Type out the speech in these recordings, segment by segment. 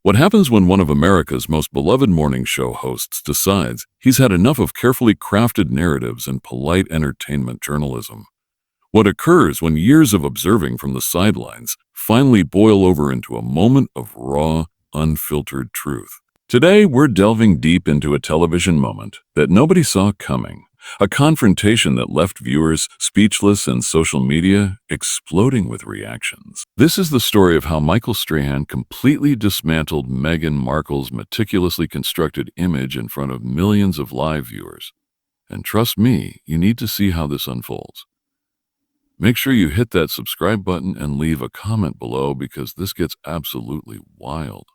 What happens when one of America's most beloved morning show hosts decides he's had enough of carefully crafted narratives and polite entertainment journalism? What occurs when years of observing from the sidelines finally boil over into a moment of raw, unfiltered truth? Today, we're delving deep into a television moment that nobody saw coming, a confrontation that left viewers speechless and social media exploding with reactions. This is the story of how Michael Strahan completely dismantled Meghan Markle's meticulously constructed image in front of millions of live viewers. And trust me, you need to see how this unfolds. Make sure you hit that subscribe button and leave a comment below because this gets absolutely wild.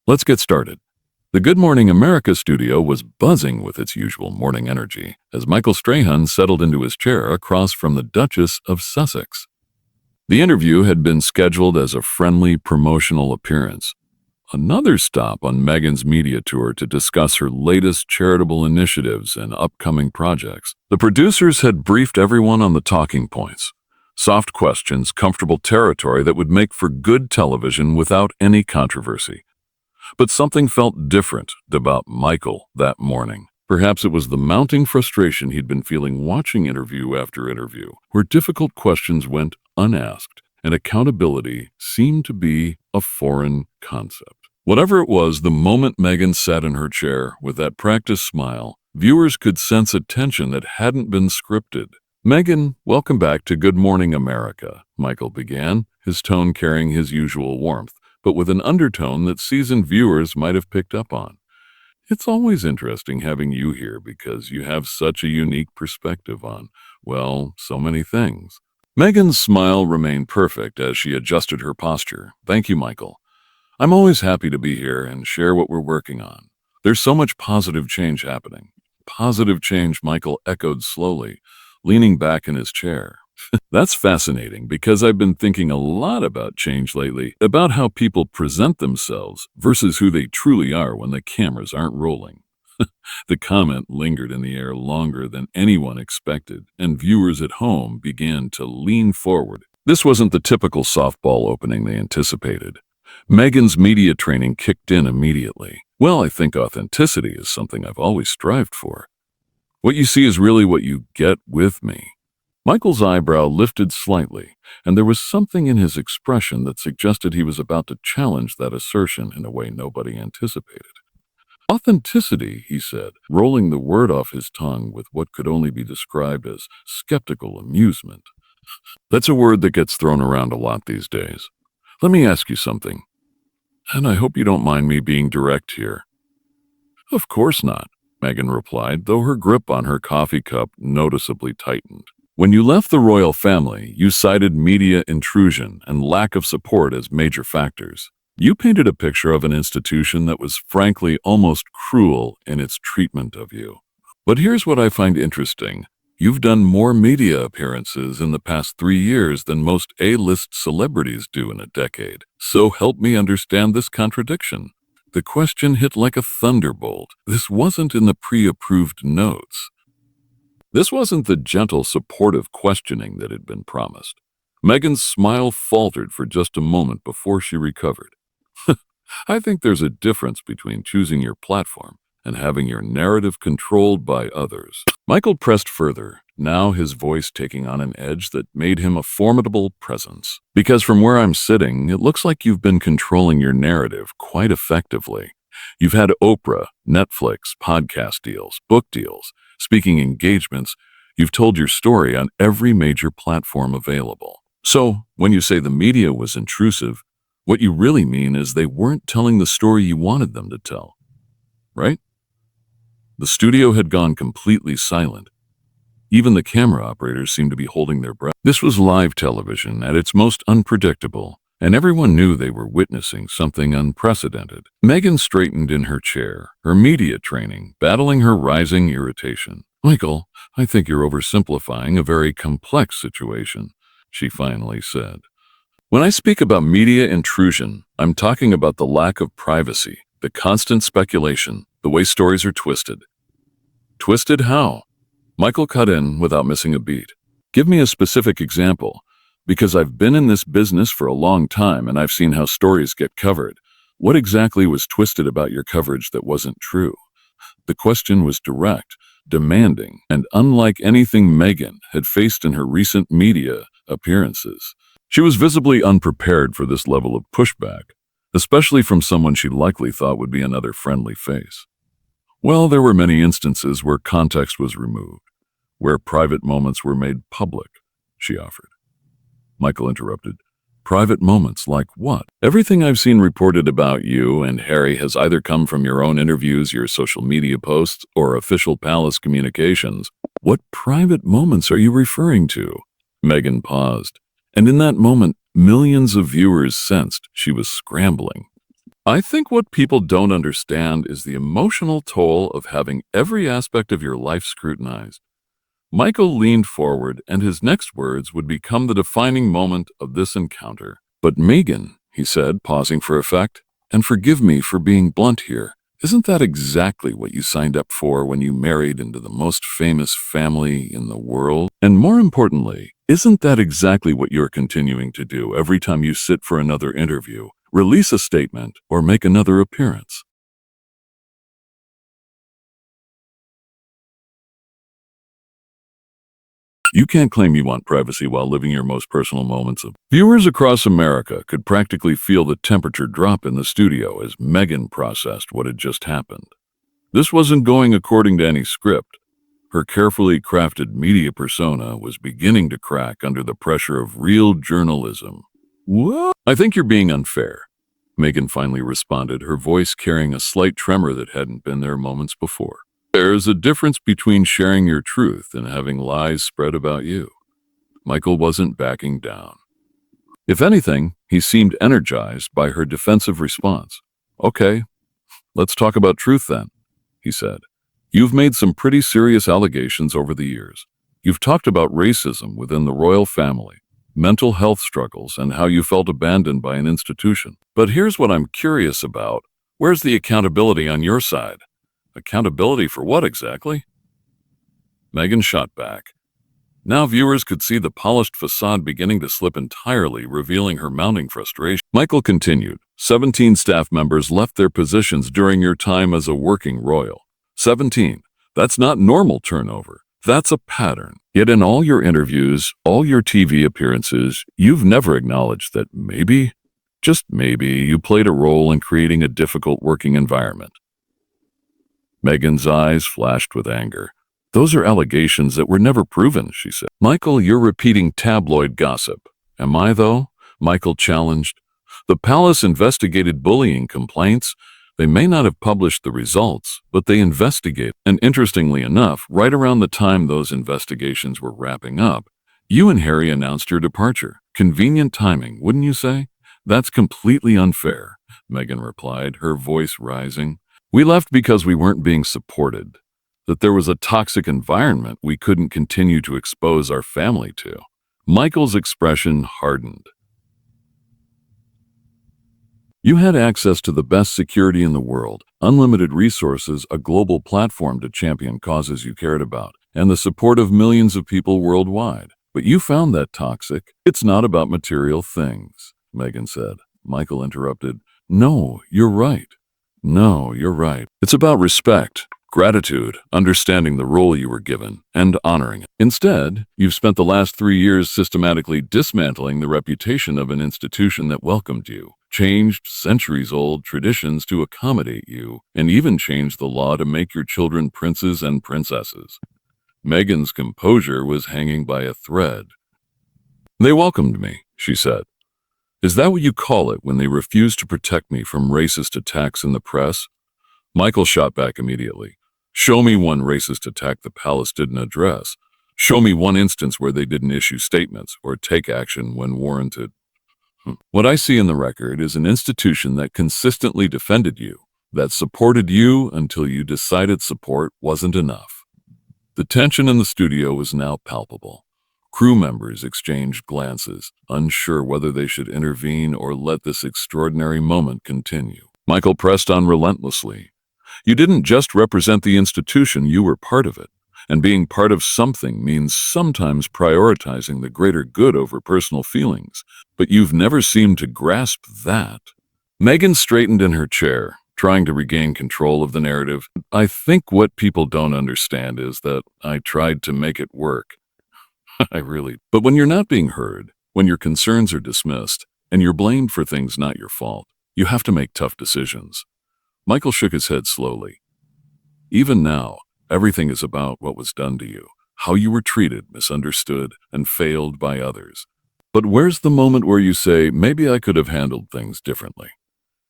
Let's get started. The Good Morning America studio was buzzing with its usual morning energy as Michael Strahan settled into his chair across from the Duchess of Sussex. The interview had been scheduled as a friendly promotional appearance, another stop on Meghan's media tour to discuss her latest charitable initiatives and upcoming projects. The producers had briefed everyone on the talking points. Soft questions, comfortable territory that would make for good television without any controversy. But something felt different about Michael that morning. Perhaps it was the mounting frustration he'd been feeling watching interview after interview, where difficult questions went unasked and accountability seemed to be a foreign concept. Whatever it was, the moment Meghan sat in her chair with that practiced smile, viewers could sense a tension that hadn't been scripted. "Meghan, welcome back to Good Morning America," Michael began, his tone carrying his usual warmth, but with an undertone that seasoned viewers might have picked up on. "It's always interesting having you here because you have such a unique perspective on, well, so many things." Meghan's smile remained perfect as she adjusted her posture. "Thank you, Michael. I'm always happy to be here and share what we're working on. There's so much positive change happening." "Positive change," Michael echoed slowly, leaning back in his chair. "That's fascinating because I've been thinking a lot about change lately, about how people present themselves versus who they truly are when the cameras aren't rolling." The comment lingered in the air longer than anyone expected, and viewers at home began to lean forward. This wasn't the typical softball opening they anticipated. Meghan's media training kicked in immediately. "Well, I think authenticity is something I've always strived for. What you see is really what you get with me." Michael's eyebrow lifted slightly, and there was something in his expression that suggested he was about to challenge that assertion in a way nobody anticipated. "Authenticity," he said, rolling the word off his tongue with what could only be described as skeptical amusement. "That's a word that gets thrown around a lot these days. Let me ask you something, and I hope you don't mind me being direct here." "Of course not," Meghan replied, though her grip on her coffee cup noticeably tightened. "When you left the royal family, you cited media intrusion and lack of support as major factors. You painted a picture of an institution that was frankly almost cruel in its treatment of you. But here's what I find interesting. You've done more media appearances in the past 3 years than most A-list celebrities do in a decade. So help me understand this contradiction." The question hit like a thunderbolt. This wasn't in the pre-approved notes. This wasn't the gentle, supportive questioning that had been promised. Meghan's smile faltered for just a moment before she recovered. "I think there's a difference between choosing your platform and having your narrative controlled by others." Michael pressed further, now his voice taking on an edge that made him a formidable presence. "Because from where I'm sitting, it looks like you've been controlling your narrative quite effectively. You've had Oprah, Netflix, podcast deals, book deals, speaking engagements. You've told your story on every major platform available. So, when you say the media was intrusive, what you really mean is they weren't telling the story you wanted them to tell, right?" The studio had gone completely silent. Even the camera operators seemed to be holding their breath. This was live television at its most unpredictable, and everyone knew they were witnessing something unprecedented. Meghan straightened in her chair, her media training battling her rising irritation. "Michael, I think you're oversimplifying a very complex situation," she finally said. "When I speak about media intrusion, I'm talking about the lack of privacy, the constant speculation, the way stories are twisted." "Twisted how?" Michael cut in without missing a beat. "Give me a specific example, because I've been in this business for a long time and I've seen how stories get covered. What exactly was twisted about your coverage that wasn't true? The question was direct, demanding, and unlike anything Meghan had faced in her recent media appearances. She was visibly unprepared for this level of pushback, especially from someone she likely thought would be another friendly face. Well, there were many instances where context was removed, where private moments were made public, she offered. Michael interrupted. Private moments like what? Everything I've seen reported about you and Harry has either come from your own interviews, your social media posts, or official palace communications. What private moments are you referring to? Meghan paused, and in that moment, millions of viewers sensed she was scrambling. I think what people don't understand is the emotional toll of having every aspect of your life scrutinized. Michael leaned forward, and his next words would become the defining moment of this encounter. But Meghan, he said, pausing for effect, and forgive me for being blunt here, isn't that exactly what you signed up for when you married into the most famous family in the world? And more importantly, isn't that exactly what you're continuing to do every time you sit for another interview, release a statement, or make another appearance? You can't claim you want privacy while living your most personal moments of. Viewers across America could practically feel the temperature drop in the studio as Meghan processed what had just happened. This wasn't going according to any script. Her carefully crafted media persona was beginning to crack under the pressure of real journalism. What? I think you're being unfair, Meghan finally responded, her voice carrying a slight tremor that hadn't been there moments before. There's a difference between sharing your truth and having lies spread about you. Michael wasn't backing down. If anything, he seemed energized by her defensive response. Okay, let's talk about truth then, he said. You've made some pretty serious allegations over the years. You've talked about racism within the royal family, mental health struggles, and how you felt abandoned by an institution. But here's what I'm curious about. Where's the accountability on your side? Accountability for what exactly? Meghan shot back. Now viewers could see the polished facade beginning to slip entirely, revealing her mounting frustration. Michael continued, 17 staff members left their positions during your time as a working royal. 17. That's not normal turnover. That's a pattern. Yet in all your interviews, all your TV appearances, you've never acknowledged that maybe, just maybe, you played a role in creating a difficult working environment. Meghan's eyes flashed with anger. Those are allegations that were never proven, she said. Michael, you're repeating tabloid gossip. Am I, though? Michael challenged. The palace investigated bullying complaints. They may not have published the results, but they investigate. And interestingly enough, right around the time those investigations were wrapping up, you and Harry announced your departure. Convenient timing, wouldn't you say? That's completely unfair, Meghan replied, her voice rising. We left because we weren't being supported, that there was a toxic environment we couldn't continue to expose our family to. Michael's expression hardened. You had access to the best security in the world, unlimited resources, a global platform to champion causes you cared about, and the support of millions of people worldwide. But you found that toxic. It's not about material things, Meghan said. Michael interrupted. No, you're right. No, you're right. It's about respect, gratitude, understanding the role you were given, and honoring it. Instead, you've spent the last 3 years systematically dismantling the reputation of an institution that welcomed you, changed centuries-old traditions to accommodate you, and even changed the law to make your children princes and princesses. Meghan's composure was hanging by a thread. They welcomed me, she said. Is that what you call it when they refuse to protect me from racist attacks in the press? Michael shot back immediately. Show me one racist attack the palace didn't address. Show me one instance where they didn't issue statements or take action when warranted. What I see in the record is an institution that consistently defended you, that supported you until you decided support wasn't enough. The tension in the studio was now palpable. Crew members exchanged glances, unsure whether they should intervene or let this extraordinary moment continue. Michael pressed on relentlessly. You didn't just represent the institution, you were part of it. And being part of something means sometimes prioritizing the greater good over personal feelings. But you've never seemed to grasp that. Meghan straightened in her chair, trying to regain control of the narrative. I think what people don't understand is that I tried to make it work. But when you're not being heard, when your concerns are dismissed, and you're blamed for things not your fault, you have to make tough decisions. Michael shook his head slowly. Even now, everything is about what was done to you, how you were treated, misunderstood, and failed by others. But where's the moment where you say, maybe I could have handled things differently?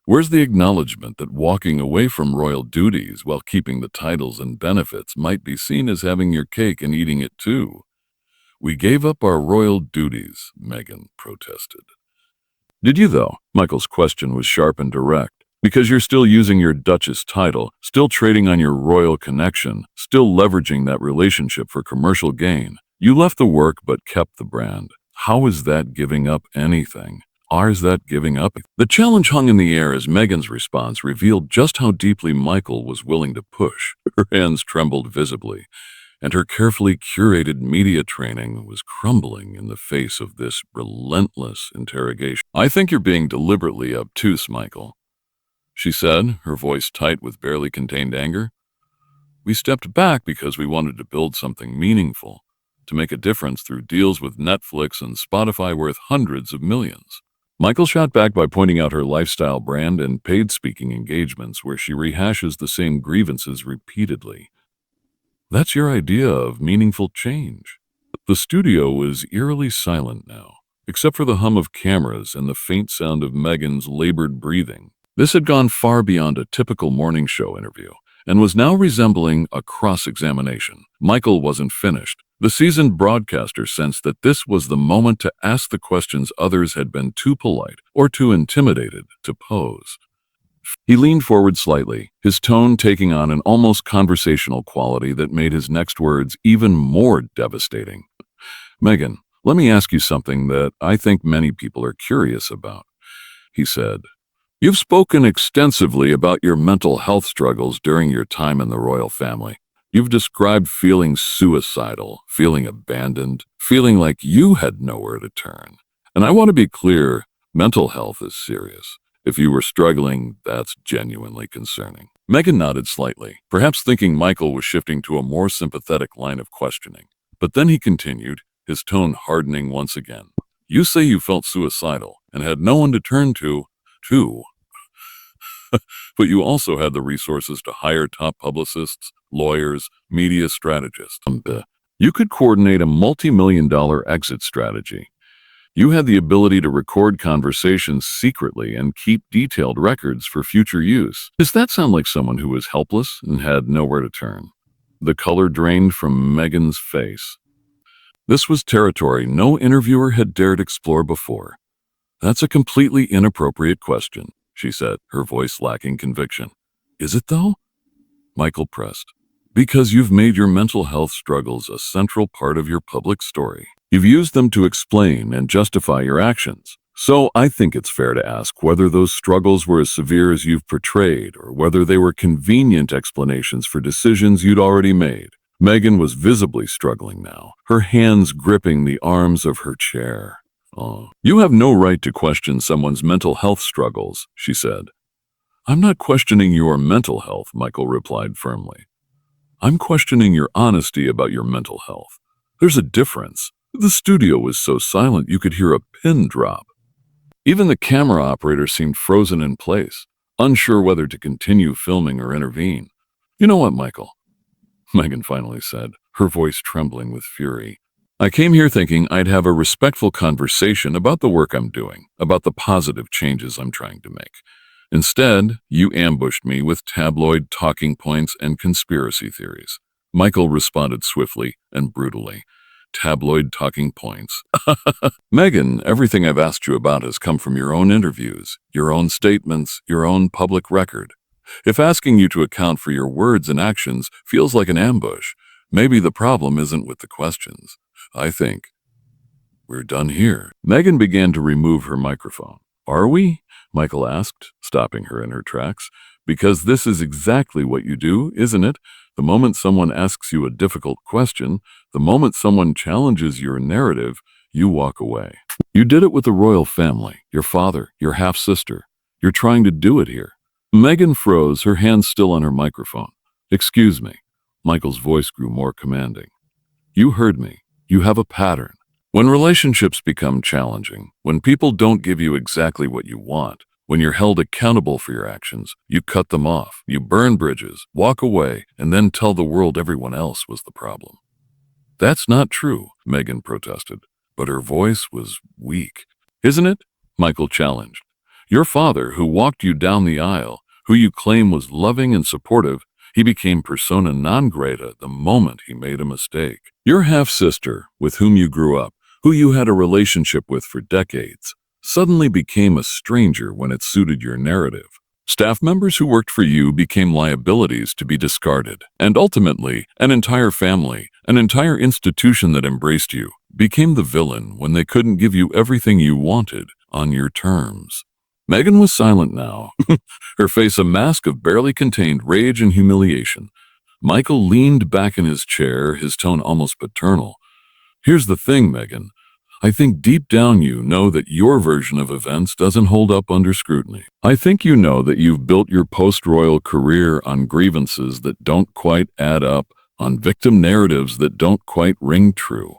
Where's the acknowledgement that walking away from royal duties while keeping the titles and benefits might be seen as having your cake and eating it too? We gave up our royal duties, Meghan protested. Did you though? Michael's question was sharp and direct. Because you're still using your Duchess title, still trading on your royal connection, still leveraging that relationship for commercial gain. You left the work but kept the brand. How is that giving up anything? Or is that giving up? The challenge hung in the air as Meghan's response revealed just how deeply Michael was willing to push. Her hands trembled visibly, and her carefully curated media training was crumbling in the face of this relentless interrogation. I think you're being deliberately obtuse, Michael, she said, her voice tight with barely contained anger. We stepped back because we wanted to build something meaningful, to make a difference through deals with Netflix and Spotify worth hundreds of millions. Michael shot back by pointing out her lifestyle brand and paid speaking engagements where she rehashes the same grievances repeatedly. That's your idea of meaningful change. The studio was eerily silent now, except for the hum of cameras and the faint sound of Meghan's labored breathing. This had gone far beyond a typical morning show interview and was now resembling a cross-examination. Michael wasn't finished. The seasoned broadcaster sensed that this was the moment to ask the questions others had been too polite or too intimidated to pose. He leaned forward slightly, his tone taking on an almost conversational quality that made his next words even more devastating. Meghan, let me ask you something that I think many people are curious about, he said. You've spoken extensively about your mental health struggles during your time in the royal family. You've described feeling suicidal, feeling abandoned, feeling like you had nowhere to turn. And I want to be clear, mental health is serious. If you were struggling, that's genuinely concerning. Meghan nodded slightly, perhaps thinking Michael was shifting to a more sympathetic line of questioning. But then he continued, his tone hardening once again. You say you felt suicidal and had no one to turn to, but you also had the resources to hire top publicists, lawyers, media strategists. You could coordinate a multi-million-dollar exit strategy. You had the ability to record conversations secretly and keep detailed records for future use. Does that sound like someone who was helpless and had nowhere to turn? The color drained from Meghan's face. This was territory no interviewer had dared explore before. That's a completely inappropriate question, she said, her voice lacking conviction. Is it though? Michael pressed. Because you've made your mental health struggles a central part of your public story. You've used them to explain and justify your actions. So I think it's fair to ask whether those struggles were as severe as you've portrayed or whether they were convenient explanations for decisions you'd already made. Meghan was visibly struggling now, her hands gripping the arms of her chair. Oh, you have no right to question someone's mental health struggles, she said. I'm not questioning your mental health, Michael replied firmly. I'm questioning your honesty about your mental health. There's a difference. The studio was so silent you could hear a pin drop. Even the camera operator seemed frozen in place, unsure whether to continue filming or intervene. You know what, Michael? Meghan finally said, her voice trembling with fury. I came here thinking I'd have a respectful conversation about the work I'm doing, about the positive changes I'm trying to make. Instead, you ambushed me with tabloid talking points and conspiracy theories. Michael responded swiftly and brutally. Tabloid talking points. Meghan, everything I've asked you about has come from your own interviews, your own statements, your own public record. If asking you to account for your words and actions feels like an ambush, maybe the problem isn't with the questions. I think we're done here. Meghan began to remove her microphone. Are we? Michael asked, stopping her in her tracks. Because this is exactly what you do, isn't it? The moment someone asks you a difficult question, the moment someone challenges your narrative, you walk away. You did it with the royal family, your father, your half-sister. You're trying to do it here." Meghan froze, her hand still on her microphone. "Excuse me." Michael's voice grew more commanding. "You heard me. You have a pattern. When relationships become challenging, when people don't give you exactly what you want, when you're held accountable for your actions, you cut them off, you burn bridges, walk away, and then tell the world everyone else was the problem." "That's not true," Meghan protested, but her voice was weak. "Isn't it?" Michael challenged. "Your father, who walked you down the aisle, who you claim was loving and supportive, he became persona non grata the moment he made a mistake. Your half-sister, with whom you grew up, who you had a relationship with for decades, suddenly became a stranger when it suited your narrative. Staff members who worked for you became liabilities to be discarded. And ultimately, an entire family, an entire institution that embraced you, became the villain when they couldn't give you everything you wanted on your terms." Meghan was silent now, her face a mask of barely contained rage and humiliation. Michael leaned back in his chair, his tone almost paternal. "Here's the thing, Meghan. I think deep down you know that your version of events doesn't hold up under scrutiny. I think you know that you've built your post-royal career on grievances that don't quite add up, on victim narratives that don't quite ring true.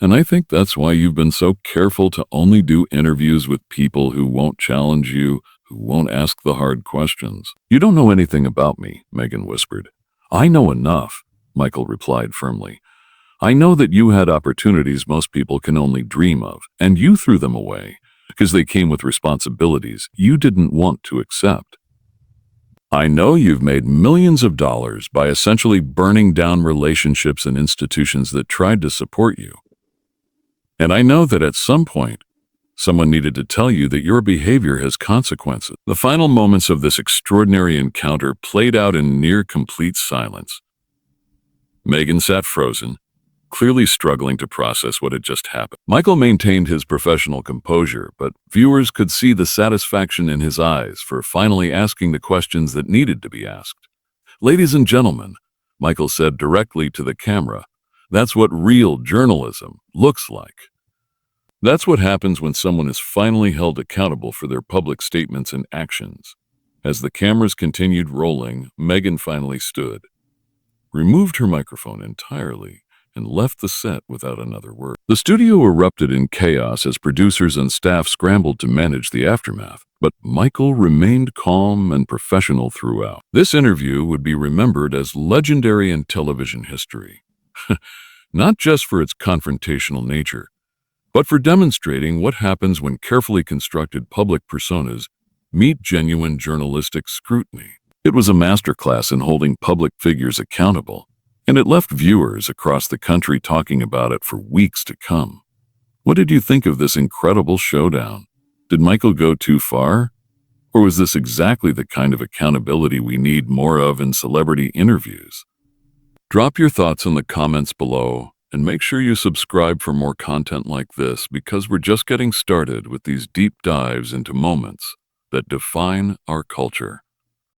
And I think that's why you've been so careful to only do interviews with people who won't challenge you, who won't ask the hard questions." "You don't know anything about me," Meghan whispered. "I know enough," Michael replied firmly. "I know that you had opportunities most people can only dream of, and you threw them away because they came with responsibilities you didn't want to accept. I know you've made millions of dollars by essentially burning down relationships and institutions that tried to support you. And I know that at some point, someone needed to tell you that your behavior has consequences." The final moments of this extraordinary encounter played out in near complete silence. Meghan sat frozen, clearly struggling to process what had just happened. Michael maintained his professional composure, but viewers could see the satisfaction in his eyes for finally asking the questions that needed to be asked. "Ladies and gentlemen," Michael said directly to the camera, "that's what real journalism looks like. That's what happens when someone is finally held accountable for their public statements and actions." As the cameras continued rolling, Meghan finally stood, removed her microphone entirely, and left the set without another word. The studio erupted in chaos as producers and staff scrambled to manage the aftermath, but Michael remained calm and professional throughout. This interview would be remembered as legendary in television history, not just for its confrontational nature, but for demonstrating what happens when carefully constructed public personas meet genuine journalistic scrutiny. It was a masterclass in holding public figures accountable, and it left viewers across the country talking about it for weeks to come. What did you think of this incredible showdown? Did Michael go too far? Or was this exactly the kind of accountability we need more of in celebrity interviews? Drop your thoughts in the comments below, and make sure you subscribe for more content like this, because we're just getting started with these deep dives into moments that define our culture.